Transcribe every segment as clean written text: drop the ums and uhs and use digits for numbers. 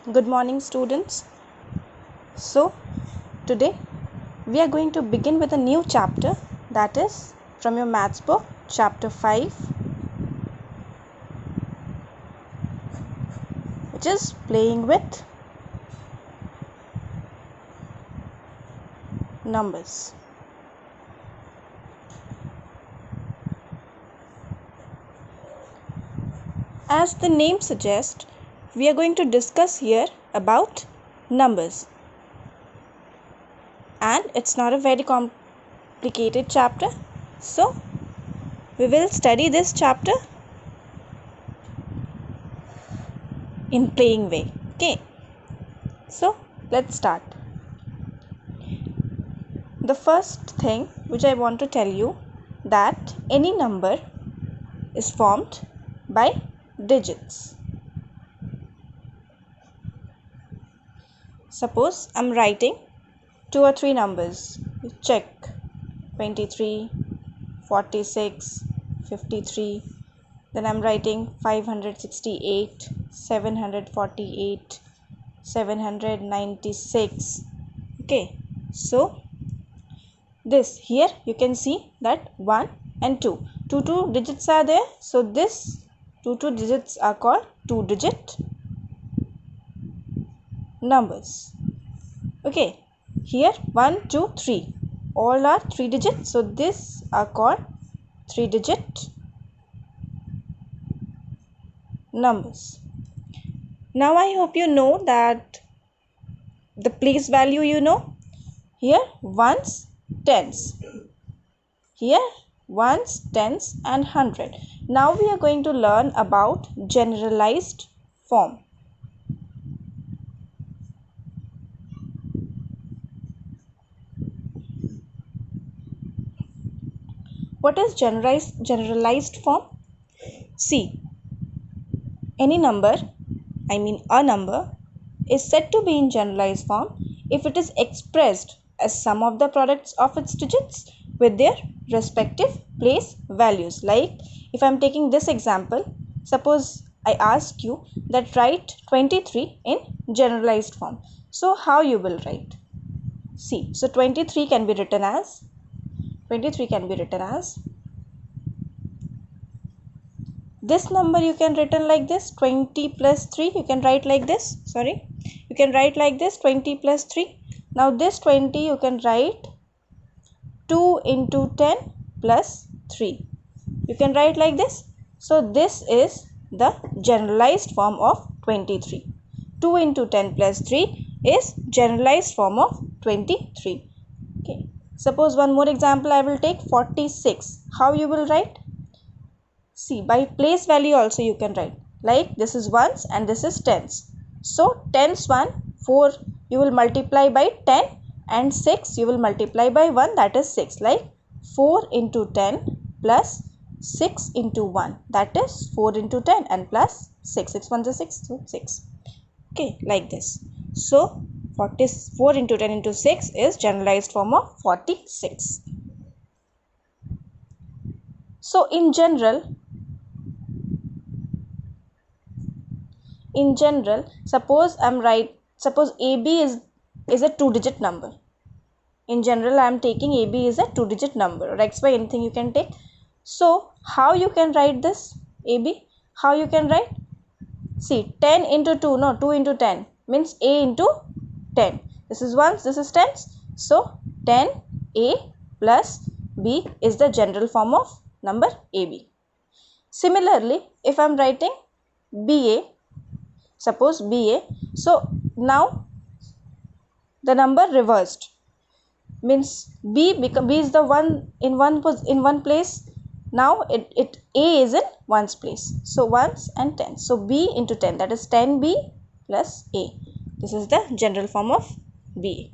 Good morning, students. So, today we are going to begin with a new chapter, that is from your maths book, chapter 5, which is playing with numbers. As the name suggests, we are going to discuss here about numbers. And it's not a very complicated chapter. So, we will study this chapter in playing way. Okay. So, let's start. The first thing which I want to tell you that any number is formed by digits. Suppose I'm writing 2 or 3 numbers. Check 23, 46, 53. Then I'm writing 568, 748, 796. Okay. So this here you can see that 1 and 2. Two digits are there. So this two digits are called 2-digit numbers. Okay, here 1, 2, 3 all are 3 digits, so this are called 3-digit numbers. Now I hope you know that the place value here ones, tens, here ones, tens and 100. Now we are going to learn about generalized form. What is generalized form? See, any number, a number, is said to be in generalized form if it is expressed as sum of the products of its digits with their respective place values. Like if I am taking this example, suppose I ask you that write 23 in generalized form. So how you will write? See, so 23 can be written as this number you can written like this, 20 plus 3 you can write like this, you can write like this, 20 plus 3. Now this 20 you can write 2 into 10 plus 3, you can write like this. So this is the generalized form of 23. 2 into 10 plus 3 is generalized form of 23. Okay. Suppose one more example I will take, 46. How you will write? See, by place value also you can write. Like this is ones and this is tens. So tens 1, 4 you will multiply by 10 and 6 you will multiply by 1, that is 6. Like 4 into 10 plus 6 into 1, that is 4 into 10 and plus 6. 6 1 is 6, so 6. Okay, like this. So 44 into 10 into 6 is generalized form of 46. So in general, suppose AB is a 2-digit number. In general, I am taking AB is a 2-digit number, or XY, anything you can take. So how you can write this AB? How you can write? See, 10 into 2, no, 2 into 10 means A into 10. This is ones, this is tens. So 10A plus B is the general form of number AB. Similarly, if I am writing BA, suppose BA, so now the number reversed means B is the one in one place. Now A is in ones place, so ones and tens. So B into 10, that is 10B plus A. This is the general form of BA.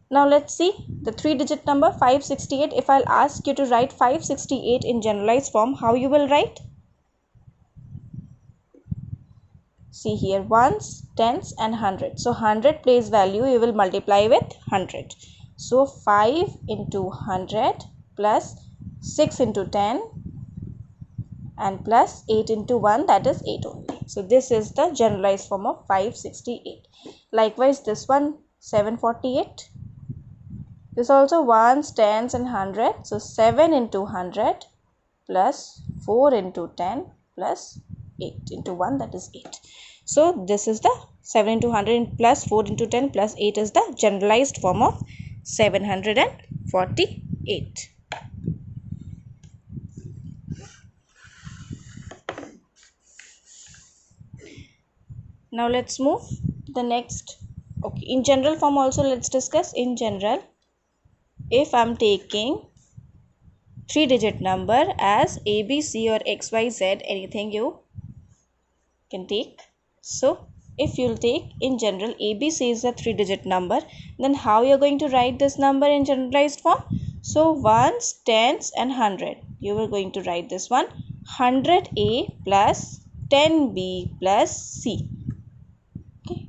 Now let's see the 3-digit number 568. If I'll ask you to write 568 in generalized form, how you will write? See here, ones, tens and 100. So 100 place value you will multiply with 100. So 5 into 100 plus 6 into 10 and plus 8 into 1, that is 8 only. So this is the generalized form of 568. Likewise, this one 748. This also ones, tens and hundred. So 7 into 100 plus 4 into 10 plus 8 into 1, that is 8. So this is the 7 into 100 plus 4 into 10 plus 8 is the generalized form of 748. Now let's move the next. Okay, in general form also let's discuss. In general, if I'm taking 3-digit number as A, B, C or X, Y, Z, anything you can take. So if you'll take in general ABC is a 3-digit number, then how you're going to write this number in generalized form? So ones, tens and 100. You are going to write this one 100A plus 10B plus C. Okay.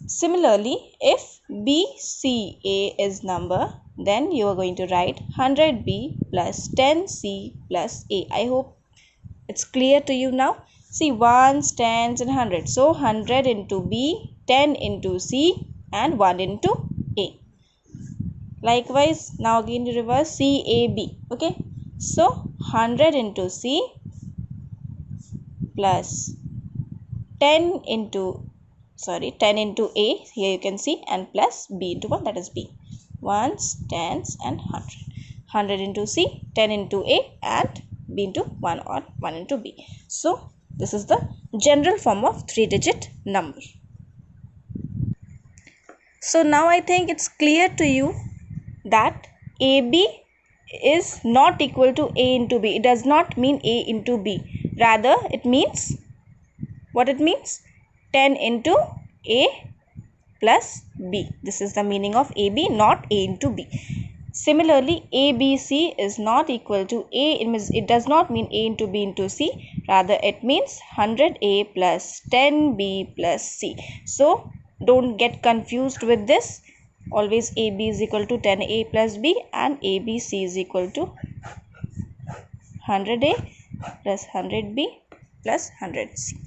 Similarly, if BCA is number, then you are going to write 100B plus 10C plus A. I hope it's clear to you now. See, ones, tens and 100. So 100 into B, 10 into C and 1 into A. Likewise, now again you reverse CAB. Okay. So 100 into C plus 10 into A, here you can see, and plus B into 1, that is B. Ones, tens and 100. 100 into C, 10 into A and B into 1 or 1 into B. So this is the general form of 3-digit number. So now I think it's clear to you that AB is not equal to A into B. It does not mean A into B. Rather, it means, what it means? 10 into A plus B. This is the meaning of AB, not A into B. Similarly, ABC is not equal to A. It does not mean A into B into C. Rather, it means 100A plus 10B plus C. So, don't get confused with this. Always AB is equal to 10A plus B and ABC is equal to 100A plus 100B plus 100C.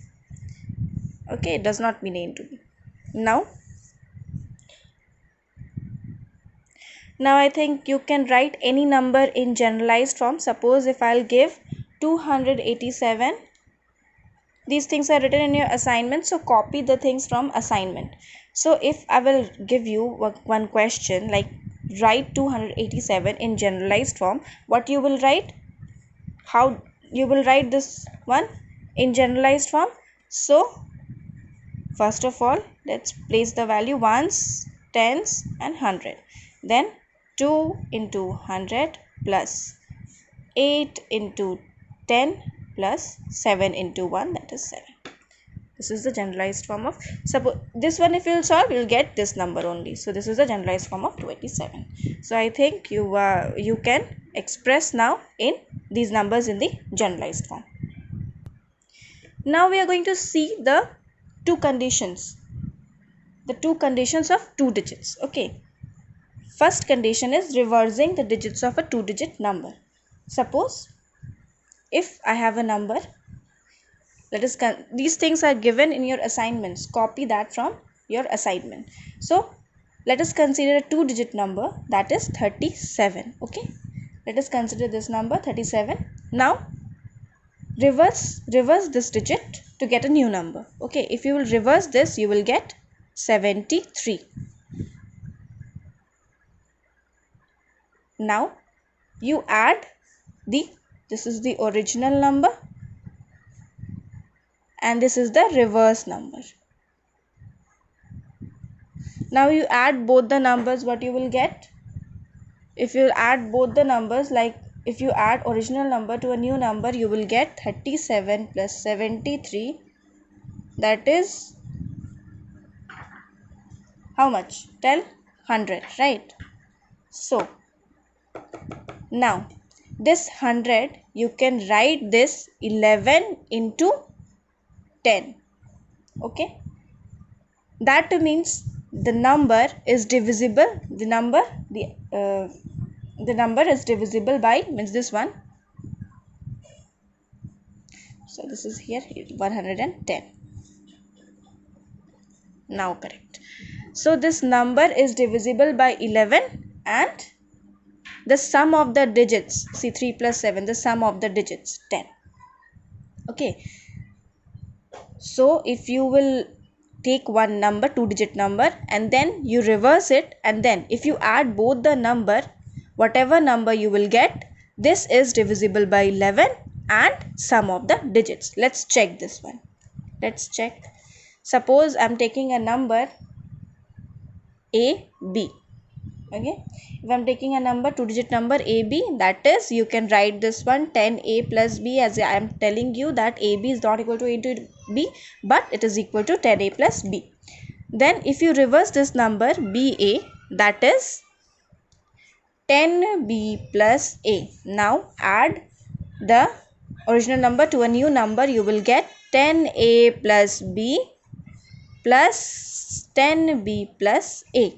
Okay, it does not mean A into B. Now I think you can write any number in generalized form. Suppose if I'll give 287. These things are written in your assignment, so copy the things from assignment. So if I will give you one question like write 287 in generalized form, what you will write? How you will write this one in generalized form? So first of all, let's place the value ones, tens and 100. Then 2 into 100 plus 8 into 10 plus 7 into 1, that is 7. This is the generalized form of, suppose this one if you will solve, you will get this number only. So this is the generalized form of 287. So I think you can express now in these numbers in the generalized form. Now we are going to see the two conditions. The two conditions of 2 digits. Okay. First condition is reversing the digits of a 2-digit number. Suppose if I have a number, these things are given in your assignments. Copy that from your assignment. So let us consider a 2-digit number, that is 37. Okay, let us consider this number 37. Now reverse this digit to get a new number. Okay, if you will reverse this, you will get 73. Now you add this is the original number and this is the reverse number. Now you add both the numbers, what you will get? If you add both the numbers, like if you add original number to a new number, you will get 37 plus 73, that is how much? Tell, 100, right? So now this 100, you can write this 11 into 10. Okay, that means the number is divisible. The number is divisible by, means this one. So this is here 110. Now correct. So this number is divisible by 11 and the sum of the digits, see 3 plus 7, the sum of the digits 10. Okay. So if you will take one number, 2-digit number, and then you reverse it, and then if you add both the number, whatever number you will get, this is divisible by 11 and sum of the digits. Let's check this one. Let's check. Suppose I'm taking a number A, B. Okay, if I'm taking a number, 2-digit number AB, that is, you can write this one 10A plus B, as I am telling you that AB is not equal to A into B, but it is equal to 10A plus B. Then if you reverse this number BA, that is 10B plus A. Now add the original number to a new number, you will get 10A plus B plus 10B plus A.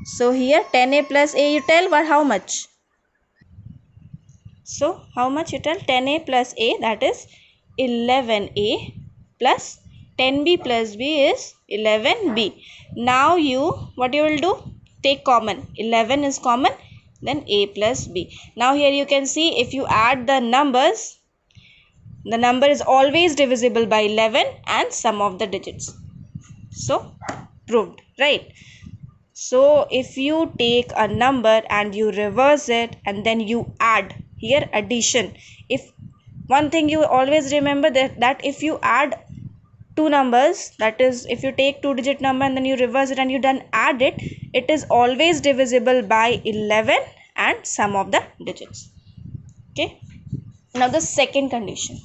So here 10A plus A, you tell what, how much? So how much you tell? 10A plus A, that is 11A plus 10B plus B is 11B. Now what you will do? Take common. 11 is common, then A plus B. Now here you can see, if you add the numbers, the number is always divisible by 11 and sum of the digits. So proved, right? So if you take a number and you reverse it and then you add, here addition. If one thing you always remember, that if you add two numbers, that is, if you take 2-digit number and then you reverse it and you then add it, it is always divisible by 11 and sum of the digits. Okay. Now the second condition.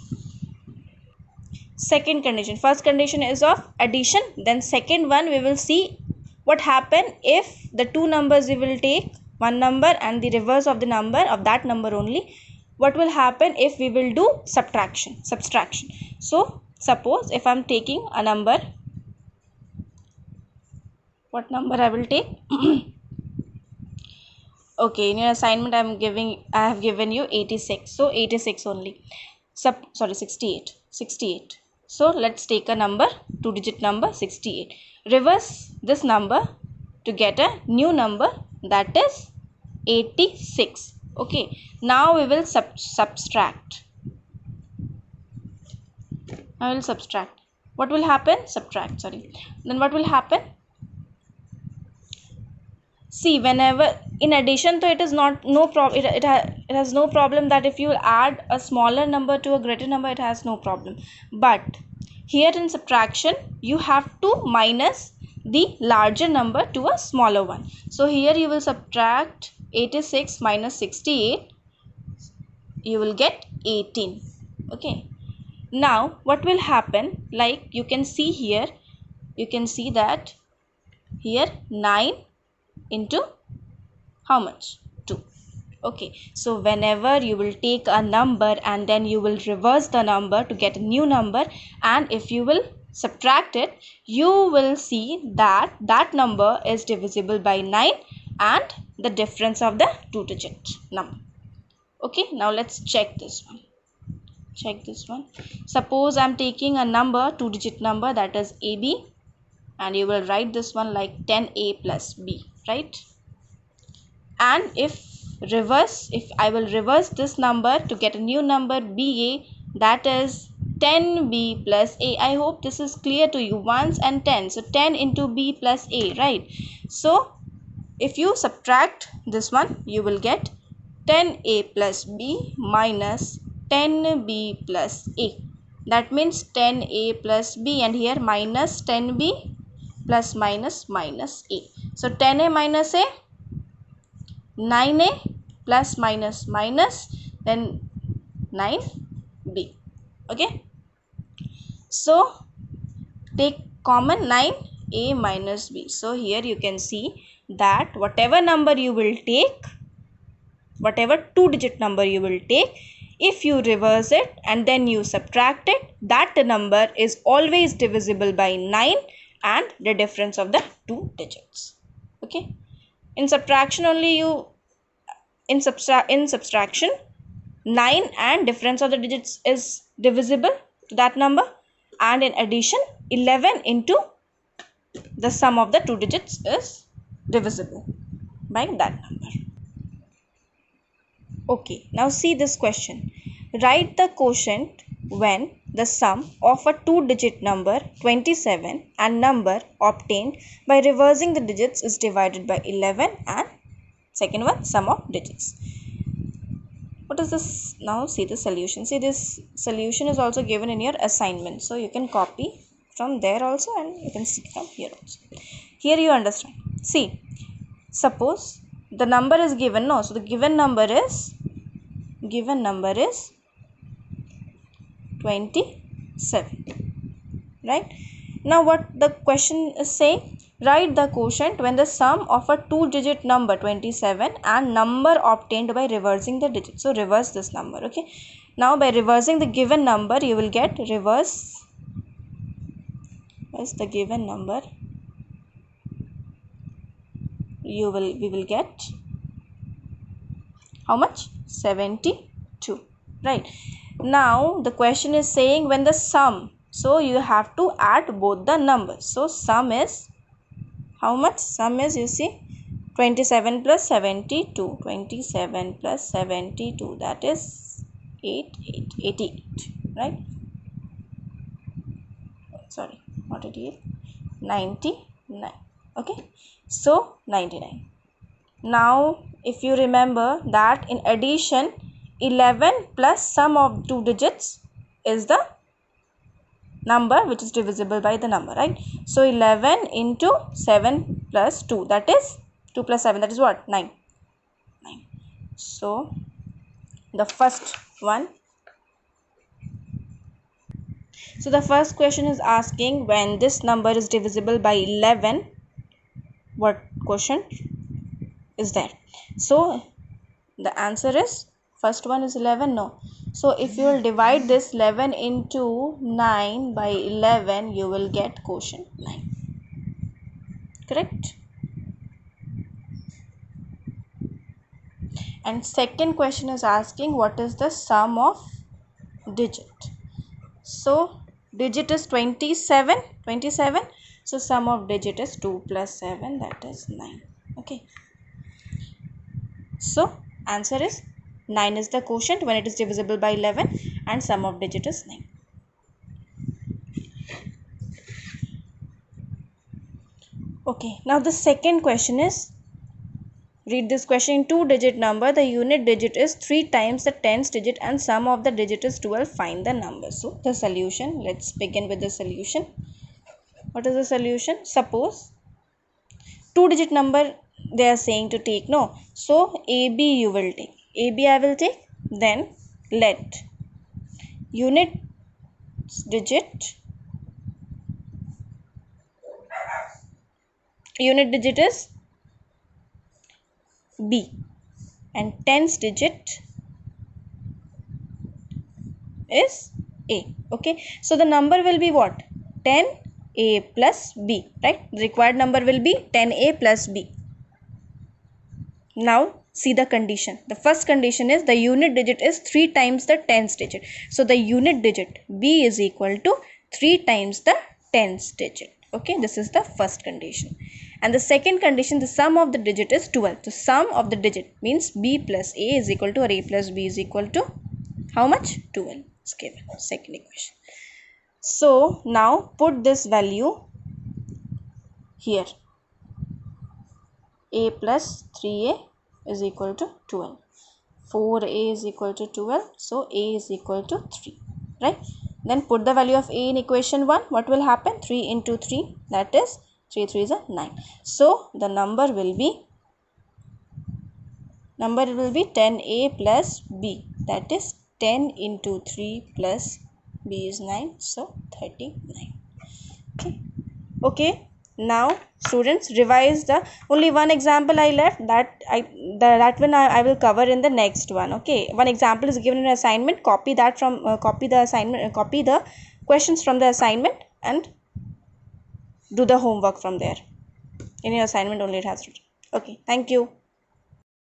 First condition is of addition. Then second one, we will see what happen if the two numbers, we will take one number and the reverse of the number of that number only. What will happen if we will do subtraction? So suppose if I am taking a number, what number I will take? Okay, in your assignment I have given you 86. So 86 only. 68. So let's take a number, 2-digit number 68. Reverse this number to get a new number, that is 86. Okay. Now we will subtract. I will subtract. What will happen? Subtract, sorry. Then what will happen? See, whenever in addition, so it is no problem. It has no problem that if you add a smaller number to a greater number, it has no problem. But here in subtraction, you have to minus the larger number to a smaller one. So here you will subtract 86 minus 68. You will get 18. Okay. Now what will happen? Like you can see here, you can see that here 9 into how much? 2. Okay, so whenever you will take a number and then you will reverse the number to get a new number, and if you will subtract it, you will see that that number is divisible by 9 and the difference of the 2-digit number. Okay, now let's check this one. Suppose I am taking a number, 2-digit number, that is AB, and you will write this one like 10A plus B, right? And if I will reverse this number to get a new number BA, that is 10B plus A. I hope this is clear to you. 1s and 10. So 10 into B plus A, right? So if you subtract this one, you will get 10A plus B minus 10B plus A. That means 10A plus B, and here minus 10B plus minus A. So 10A minus A, 9A plus minus, then 9B. Okay. So take common 9A minus B. So here you can see that whatever number you will take, whatever 2-digit number you will take, if you reverse it and then you subtract it, that number is always divisible by 9 and the difference of the 2 digits. Okay. In subtraction only in subtraction 9 and difference of the digits is divisible. to that number, and in addition 11 into the sum of the two digits is divisible by that number. Okay, now see this question. Write the quotient when the sum of a two-digit number 27 and number obtained by reversing the digits is divided by 11, and second one, sum of digits. What is this? Now see the solution. See, this solution is also given in your assignment, so you can copy from there also and you can see from here also. Here you understand. See, suppose the number is given, no, so the given number is 27, right? Now what the question is saying, write the quotient when the sum of a two-digit number 27 and number obtained by reversing the digits. So reverse this number. Okay, now by reversing the given number you will get reverse as the given number, we will get how much? 72, right? Now the question is saying when the sum, so you have to add both the numbers. So sum is how much? Sum is, you see, 27 plus 72, 27 plus 72, that is 88, right? Sorry, not 88, 99. Okay, so 99. Now if you remember that in addition 11 plus sum of two digits is the number which is divisible by the number, right? So 11 into 7 plus 2, that is 2 plus 7, that is what? 9. So the first one, so the first question is asking when this number is divisible by 11, what quotient is there? So the answer is, first one is 11, no. So if you will divide this 11 into 9 by 11, you will get quotient 9. Correct? And second question is asking what is the sum of digit. So digit is 27. So sum of digit is 2 plus 7, that is 9. Okay. So answer is 9 is the quotient when it is divisible by 11 and sum of digit is 9. Okay, now the second question is, read this question. In two-digit number, the unit digit is 3 times the tens digit and sum of the digit is 12. Find the number. So the solution, let's begin with the solution. What is the solution? Suppose two-digit number they are saying to take, no. So AB you will take. AB I will take. Then let unit digit is B and tens digit is A. Okay, so the number will be what? 10A plus B, right? The required number will be 10A plus B. Now see the condition. The first condition is the unit digit is 3 times the tens digit. So the unit digit B is equal to 3 times the tens digit. Okay, this is the first condition. And the second condition, the sum of the digit is 12. The sum of the digit means B plus A is equal to, or A plus B is equal to how much? 12 is given. Second equation. So now put this value here. A plus 3A is equal to 12. 4A is equal to 12. So A is equal to 3. Right? Then put the value of A in equation 1. What will happen? 3 into 3, that is 3 3 is a 9. So the number will be 10A plus B. That is 10 into 3 plus B is 9. So 39. Okay. Now students, revise the only one example I left, that one I will cover in the next one. Okay, one example is given in assignment. Copy that from copy the questions from the assignment and do the homework from there. In your assignment only it has written. Okay, thank you.